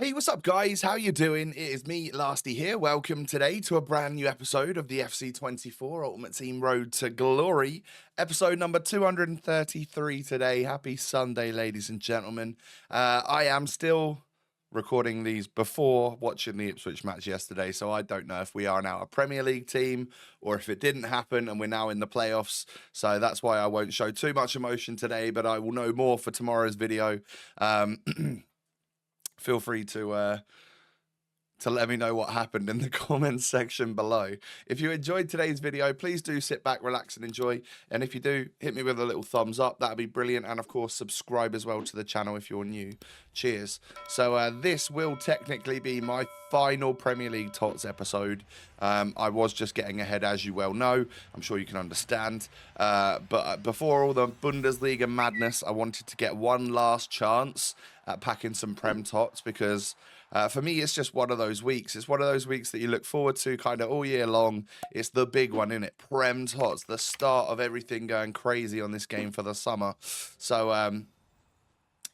Hey, what's up, guys? How you doing? It is me, Lasty here. Welcome today to a brand new episode of the FC24 Ultimate Team Road to Glory, episode number 233 today. Happy Sunday, ladies and gentlemen. I am still recording these before watching the Ipswich match yesterday, so I don't know if we are now a Premier League team or if it didn't happen and we're now in the playoffs. So that's why I won't show too much emotion today, but I will know more for tomorrow's video. Feel free to let me know what happened in the comments section below. If you enjoyed today's video, please do sit back, relax and enjoy. And if you do, hit me with a little thumbs up. That'd be brilliant. And of course, subscribe as well to the channel if you're new. Cheers. So this will technically be my final Premier League TOTS episode. I was just getting ahead, as you well know. I'm sure you can understand. But before all the Bundesliga madness, I wanted to get one last chance at packing some Prem TOTS because for me, it's just one of those weeks. It's one of those weeks that you look forward to kind of all year long. It's the big one, isn't it? Prem TOTS, the start of everything going crazy on this game for the summer. So,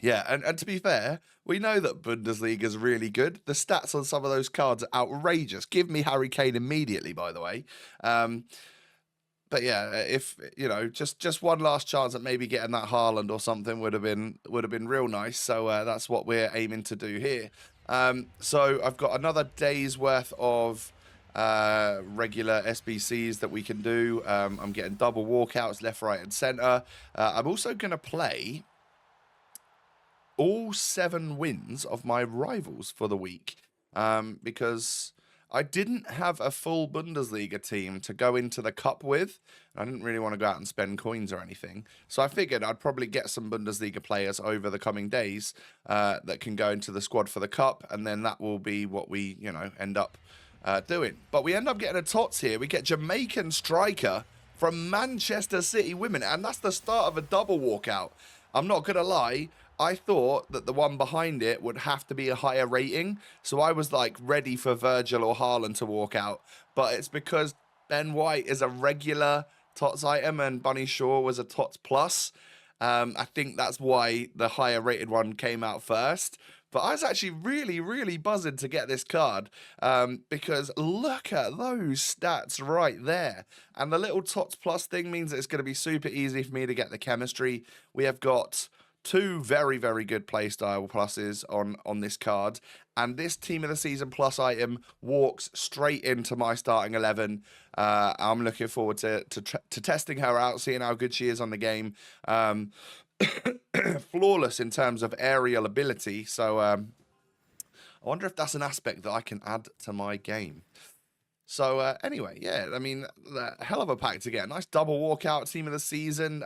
yeah, and to be fair, we know that Bundesliga is really good. The stats on some of those cards are outrageous. Give me Harry Kane immediately, by the way. But yeah, if you know, just one last chance at maybe getting that Haaland or something would have been real nice. So that's what we're aiming to do here. So I've got another day's worth of regular SBCs that we can do. I'm getting double walkouts left, right, and center. I'm also going to play all 7 wins of my rivals for the week because I didn't have a full Bundesliga team to go into the cup with. I didn't really want to go out and spend coins or anything. So I figured I'd probably get some Bundesliga players over the coming days that can go into the squad for the cup. And then that will be what we, end up doing. But we end up getting a TOTS here. We get Jamaican striker from Manchester City Women. And that's the start of a double walkout. I'm not going to lie. I thought that the one behind it would have to be a higher rating. So I was like ready for Virgil or Haaland to walk out. But it's because Ben White is a regular TOTS item and Bunny Shaw was a TOTS plus. I think that's why the higher rated one came out first. But I was actually really, really buzzing to get this card because look at those stats right there. And the little TOTS plus thing means that it's going to be super easy for me to get the chemistry. We have got 2 very, very good playstyle pluses on this card. And this Team of the Season plus item walks straight into my starting 11. I'm looking forward to testing her out, seeing how good she is on the game. Flawless in terms of aerial ability. So I wonder if that's an aspect that I can add to my game. So anyway, yeah, I mean, hell of a pack to get. Nice double walkout Team of the Season.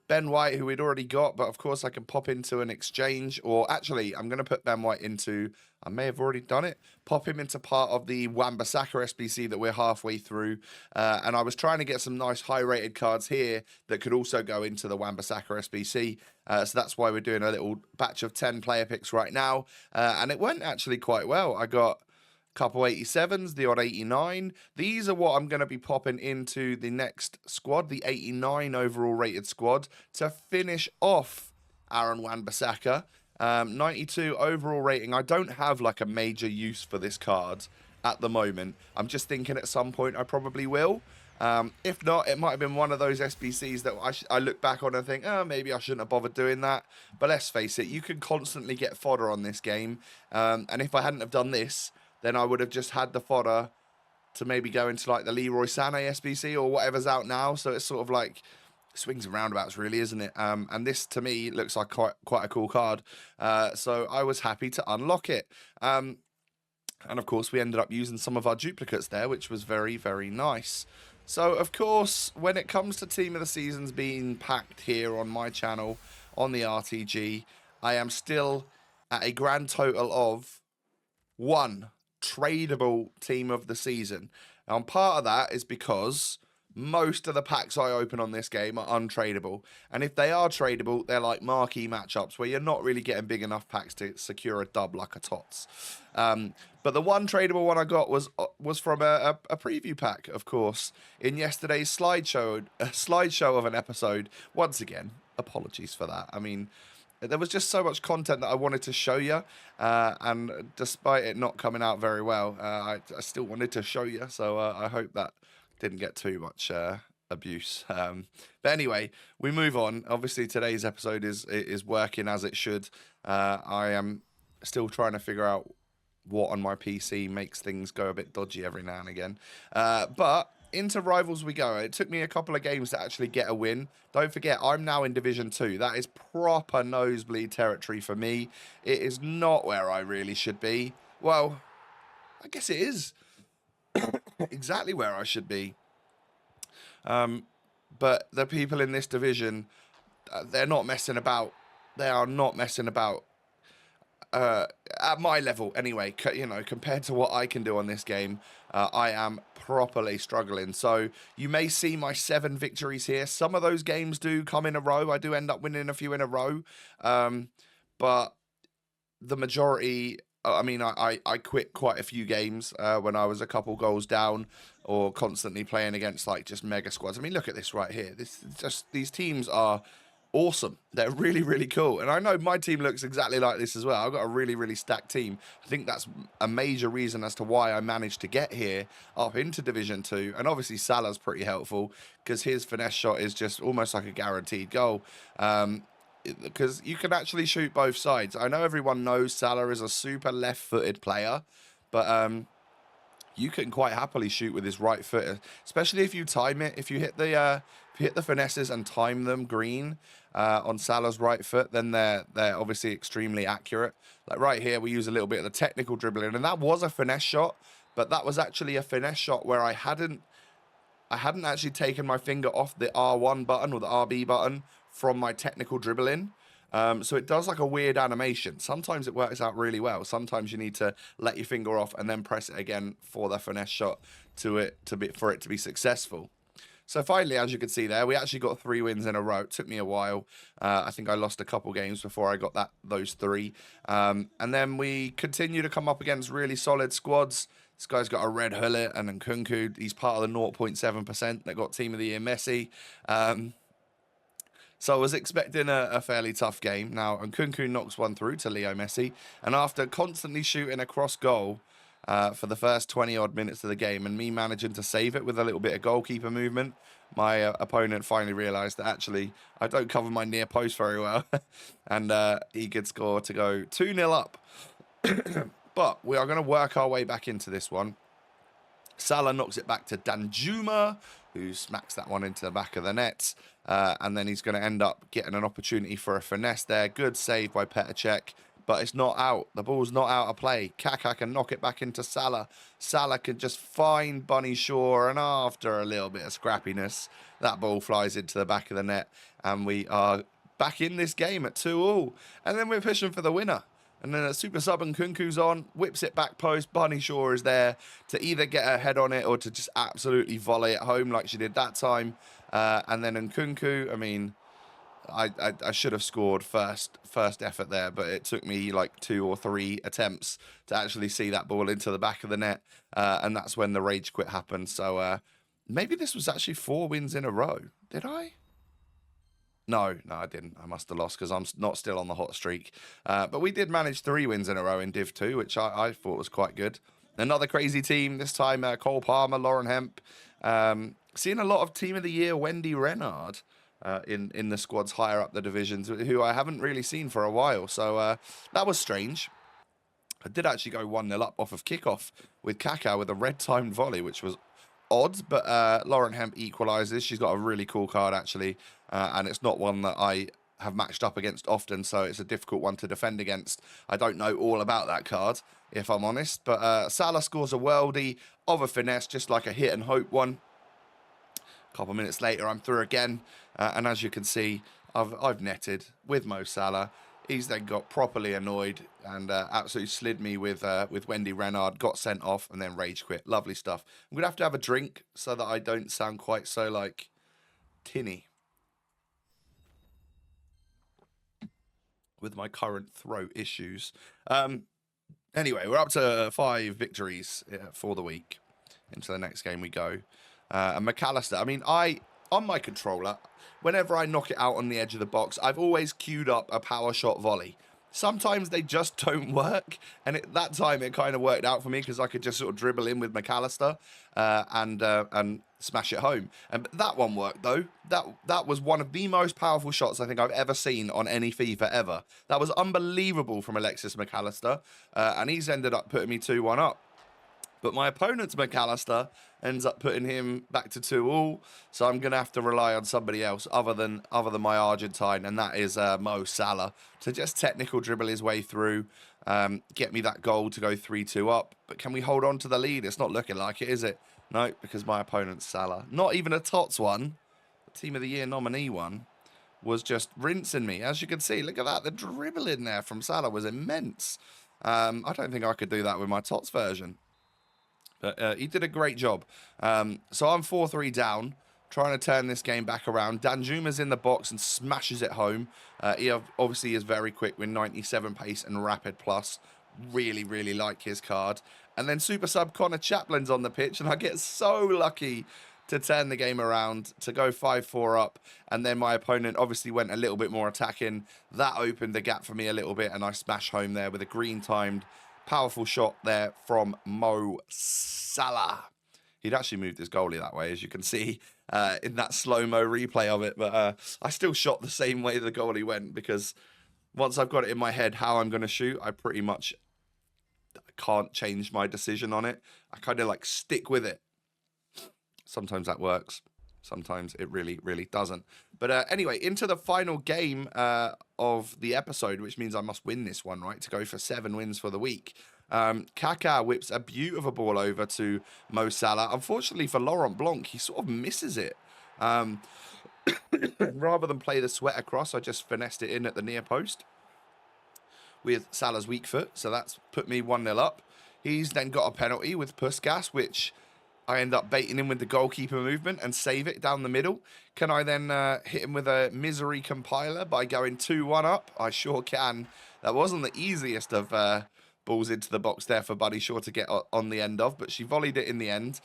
Ben White, who we'd already got, but of course I can pop into an exchange, or actually I'm going to put Ben White into, I may have already done it, pop him into part of the Wan-Bissaka SBC that we're halfway through, and I was trying to get some nice high-rated cards here that could also go into the Wan-Bissaka SBC, so that's why we're doing a little batch of 10 player picks right now, and it went actually quite well. I got couple 87s, the odd 89. These are what I'm going to be popping into the next squad, the 89 overall rated squad, to finish off Aaron Wan-Bissaka. 92 overall rating. I don't have like a major use for this card at the moment. I'm just thinking at some point I probably will. If not, it might have been one of those SBCs that I look back on and think, oh, maybe I shouldn't have bothered doing that. But let's face it, you can constantly get fodder on this game. And if I hadn't have done this, then I would have just had the fodder to maybe go into like the Leroy Sané SBC or whatever's out now. So it's sort of like swings and roundabouts, really, isn't it? And this, to me, looks like quite a cool card. So I was happy to unlock it. And of course, we ended up using some of our duplicates there, which was very, very nice. So, of course, when it comes to Team of the Seasons being packed here on my channel, on the RTG, I am still at a grand total of 1 tradable Team of the Season. Now, part of that is because most of the packs I open on this game are untradeable. And if they are tradable, they're like marquee matchups where you're not really getting big enough packs to secure a dub like a TOTS. But the one tradable one I got was from a preview pack, of course, in yesterday's slideshow of an episode. Once again, apologies for that. I mean, there was just so much content that I wanted to show you, and despite it not coming out very well, I still wanted to show you. So I hope that didn't get too much abuse. But anyway, we move on. Obviously, today's episode is working as it should. I am still trying to figure out what on my PC makes things go a bit dodgy every now and again. But into Rivals we go. It took me a couple of games to actually get a win. Don't forget, I'm now in Division 2. That is proper nosebleed territory for me. It is not where I really should be. Well, I guess it is exactly where I should be. But the people in this division, they're not messing about. They are not messing about. At my level, anyway, you know, compared to what I can do on this game, I am properly struggling. So you may see my 7 victories here. Some of those games do come in a row. I do end up winning a few in a row. But the majority, I mean, I quit quite a few games when I was a couple goals down or constantly playing against like just mega squads. I mean, look at this right here. These teams are awesome. They're really, really cool. And I know my team looks exactly like this as well. I've got a really, really stacked team. I think that's a major reason as to why I managed to get here up into Division 2. And obviously Salah's pretty helpful because his finesse shot is just almost like a guaranteed goal. Because you can actually shoot both sides. I know everyone knows Salah is a super left-footed player, but you can quite happily shoot with his right foot, especially if you time it. If you hit the finesses and time them green on Salah's right foot, then they're obviously extremely accurate. Like right here, we use a little bit of the technical dribbling, and that was a finesse shot, but that was actually a finesse shot where I hadn't actually taken my finger off the R1 button or the RB button from my technical dribbling. So it does like a weird animation. Sometimes it works out really well. Sometimes you need to let your finger off and then press it again for the finesse shot for it to be successful. So finally, as you can see there, we actually got 3 wins in a row. It took me a while. I think I lost a couple games before I got those 3. And then we continue to come up against really solid squads. This guy's got a red Hullet and Nkunku. He's part of the 0.7% that got Team of the Year Messi. So I was expecting a fairly tough game. Now, Nkunku knocks one through to Leo Messi. And after constantly shooting across goal for the first 20-odd minutes of the game and me managing to save it with a little bit of goalkeeper movement, my opponent finally realised that actually I don't cover my near post very well. And he could score to go 2-0 up. But we are going to work our way back into this one. Salah knocks it back to Danjuma, who smacks that one into the back of the net. And then he's going to end up getting an opportunity for a finesse there. Good save by Petr Cech, but it's not out. The ball's not out of play. Kaká can knock it back into Salah. Salah can just find Bunny Shaw, and after a little bit of scrappiness, that ball flies into the back of the net. And we are back in this game at 2-2. And then we're pushing for the winner. And then a super sub and Nkunku's on, whips it back post. Bunny Shaw is there to either get her head on it or to just absolutely volley it home like she did that time. And then Nkunku, I mean, I should have scored first effort there, but it took me like 2 or 3 attempts to actually see that ball into the back of the net. And that's when the rage quit happened. So maybe this was actually 4 wins in a row. Did I? No, I didn't. I must have lost because I'm not still on the hot streak. But we did manage 3 wins in a row in Div 2, which I thought was quite good. Another crazy team, this time Cole Palmer, Lauren Hemp. Seeing a lot of Team of the Year Wendy Renard in the squads higher up the divisions, who I haven't really seen for a while. So that was strange. I did actually go 1-0 up off of kickoff with Kaká with a red-timed volley, which was odd, but Lauren Hemp equalises. She's got a really cool card, actually, and it's not one that I have matched up against often, so it's a difficult one to defend against. I don't know all about that card, if I'm honest, but Salah scores a worldie of a finesse, just like a hit and hope one. A couple minutes later, I'm through again, and as you can see, I've netted with Mo Salah. He's then got properly annoyed and absolutely slid me with Wendy Renard, got sent off, and then rage quit. Lovely stuff. I'm going to have a drink so that I don't sound quite so, like, tinny with my current throat issues. Anyway, we're up to 5 victories for the week. Into the next game we go. And McAllister, I mean, I on my controller, whenever I knock it out on the edge of the box, I've always queued up a power shot volley. Sometimes they just don't work, and that time it kind of worked out for me because I could just sort of dribble in with McAllister and smash it home. And that one worked though. That was one of the most powerful shots I think I've ever seen on any FIFA ever. That was unbelievable from Alexis McAllister, and he's ended up putting me 2-1 up. But my opponent's McAllister ends up putting him back to 2-2. So I'm going to have to rely on somebody else other than my Argentine, and that is Mo Salah, to just technical dribble his way through, get me that goal to go 3-2 up. But can we hold on to the lead? It's not looking like it, is it? No, because my opponent's Salah. Not even a TOTS one, the Team of the Year nominee one, was just rinsing me. As you can see, look at that. The dribbling there from Salah was immense. I don't think I could do that with my TOTS version. But he did a great job. So I'm 4-3 down, trying to turn this game back around. Danjuma's in the box and smashes it home. He obviously is very quick with 97 pace and rapid plus. Really, really like his card. And then super sub Connor Chaplin's on the pitch, and I get so lucky to turn the game around, to go 5-4 up. And then my opponent obviously went a little bit more attacking. That opened the gap for me a little bit, and I smash home there with a green-timed powerful shot there from Mo Salah. He'd actually moved his goalie that way, as you can see in that slow-mo replay of it. But I still shot the same way the goalie went, because once I've got it in my head how I'm going to shoot, I pretty much can't change my decision on it. I kind of like stick with it. Sometimes that works. Sometimes it really, really doesn't. But anyway, into the final game of the episode, which means I must win this one, right, to go for 7 wins for the week. Kaká whips a beautiful ball over to Mo Salah. Unfortunately for Laurent Blanc, he sort of misses it. Rather than play the sweat across, I just finessed it in at the near post with Salah's weak foot. So that's put me 1-0 up. He's then got a penalty with Puskas, which I end up baiting him with the goalkeeper movement and save it down the middle. Can I then hit him with a misery compiler by going 2-1 up? I sure can. That wasn't the easiest of balls into the box there for Buddy Shaw to get on the end of, but she volleyed it in the end.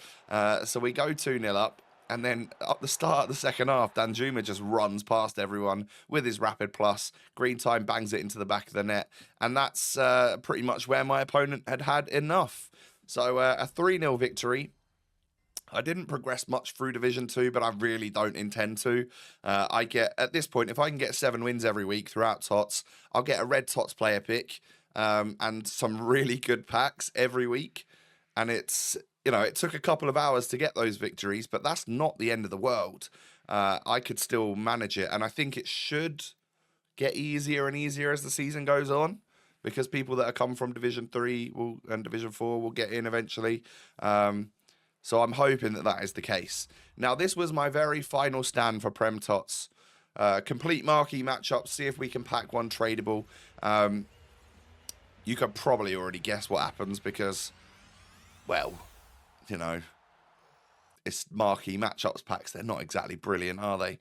So we go 2-0 up. And then at the start of the second half, Danjuma just runs past everyone with his rapid plus. Green time bangs it into the back of the net. And that's pretty much where my opponent had enough. So a 3-0 victory. I didn't progress much through Division 2, but I really don't intend to. I get, at this point, if I can get 7 wins every week throughout TOTS, I'll get a red TOTS player pick and some really good packs every week. And it's, you know, it took a couple of hours to get those victories, but that's not the end of the world. I could still manage it, and I think it should get easier and easier as the season goes on, because people that have come from Division 3 and Division 4 will get in eventually. So I'm hoping that is the case. Now, this was my very final stand for Prem Tots. Complete marquee matchup, see if we can pack one tradable. You could probably already guess what happens because, well, you know, it's marquee matchups packs. They're not exactly brilliant, are they?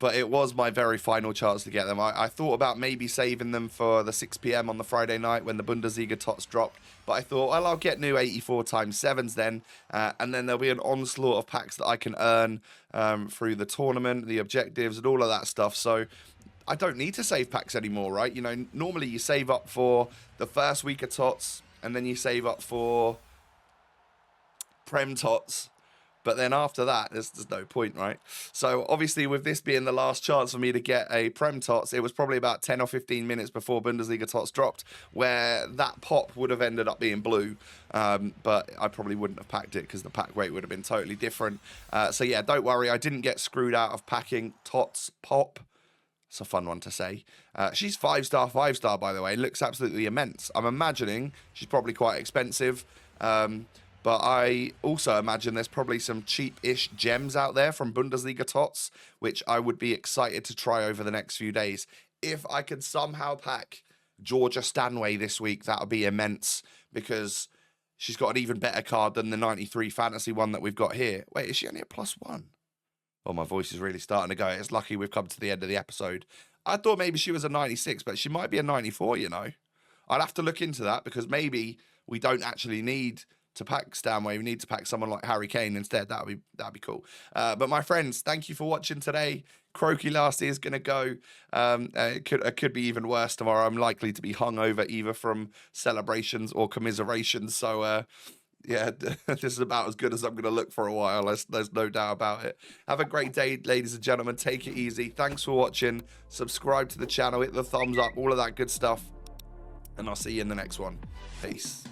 But it was my very final chance to get them. I thought about maybe saving them for the 6 p.m. on the Friday night when the Bundesliga TOTS dropped. But I thought, well, I'll get new 84 times 7s then. And then there'll be an onslaught of packs that I can earn through the tournament, the objectives, and all of that stuff. So I don't need to save packs anymore, right? You know, normally you save up for the first week of TOTS, and then you save up for Prem TOTS. But then after that, there's no point, right? So obviously with this being the last chance for me to get a Prem TOTS, it was probably about 10 or 15 minutes before Bundesliga TOTS dropped, where that pop would have ended up being blue. But I probably wouldn't have packed it because the pack weight would have been totally different. So yeah, don't worry. I didn't get screwed out of packing TOTS Pop. It's a fun one to say. She's 5-star, 5-star, by the way. Looks absolutely immense. I'm imagining she's probably quite expensive. But I also imagine there's probably some cheap-ish gems out there from Bundesliga TOTS, which I would be excited to try over the next few days. If I could somehow pack Georgia Stanway this week, that would be immense, because she's got an even better card than the 93 fantasy one that we've got here. Wait, is she only a +1? Oh, my voice is really starting to go. It's lucky we've come to the end of the episode. I thought maybe she was a 96, but she might be a 94, you know. I'd have to look into that, because maybe we don't actually need to pack Stanway. We need to pack someone like Harry Kane instead. That'd be cool. But my friends, thank you for watching today. Croaky last is going to go. It could be even worse tomorrow. I'm likely to be hungover either from celebrations or commiserations. So yeah, this is about as good as I'm going to look for a while. There's no doubt about it. Have a great day, ladies and gentlemen. Take it easy. Thanks for watching. Subscribe to the channel. Hit the thumbs up. All of that good stuff. And I'll see you in the next one. Peace.